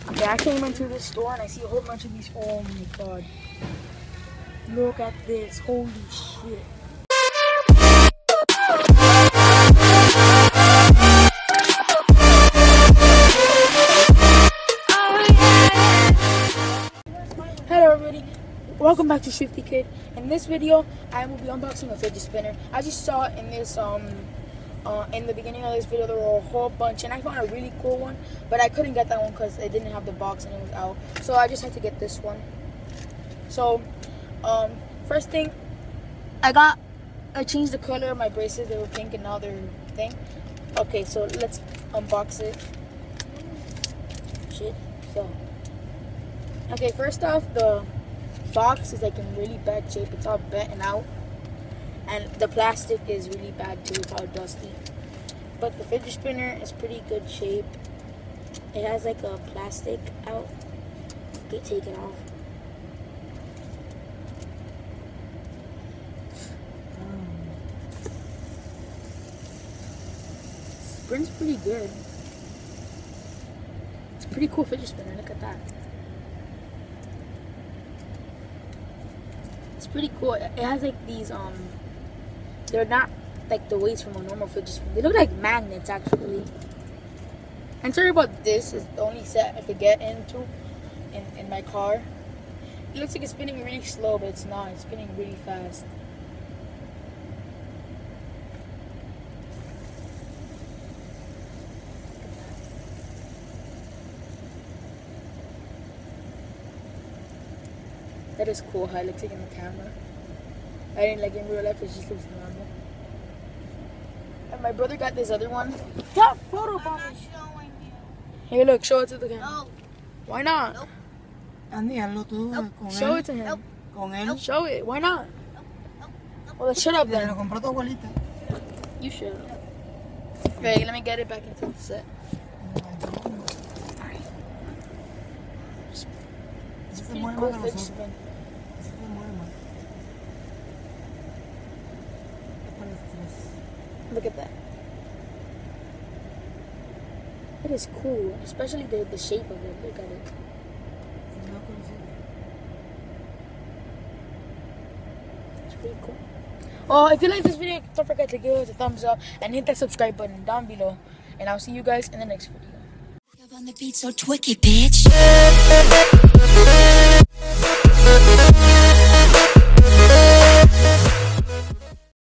Okay, I came into this store and I see a whole bunch of these. Oh my god. Look at this. Holy shit. Hello everybody. Welcome back to Shifty Kid. In this video, I will be unboxing a fidget spinner. I just saw it in this in the beginning of this video there were a whole bunch and I found a really cool one, but I couldn't get that one because it didn't have the box and it was out, so I just had to get this one. So first thing, I changed the color of my bracelets. They were pink and now they're thing. Okay, so let's unbox it. Shit. So okay, first off, the box is like in really bad shape. It's all bent and out. And the plastic is really bad too, it's all dusty. But the fidget spinner is pretty good shape. It has like a plastic out. Okay, take it off. Spin's pretty good. It's a pretty cool fidget spinner, look at that. It's pretty cool. It has like these they're not like the weights from a normal fidget spinner. They look like magnets actually. And sorry about this, it's the only set I could get into in my car. It looks like it's spinning really slow, but it's not. It's spinning really fast. That is cool how it looks like in the camera. I didn't like it in real life, it just looks normal. And my brother got this other one. Got photo bombs. Here, look, show it to the camera. No. Why not? Nope. Andy, hazlo tú con Show él. it to him. Nope. Con él. Show it. Why not? Well, then shut up Te lo then. compró tu abuelita. You should. Okay, let me get it back into the set. Alright. It's pretty cool fidget spin. Look at that. It is cool, especially the shape of it. Look at it. It's pretty cool. Oh, if you like this video, don't forget to give us a thumbs up and hit that subscribe button down below. And I'll see you guys in the next video. On the beat so twicky, bitch.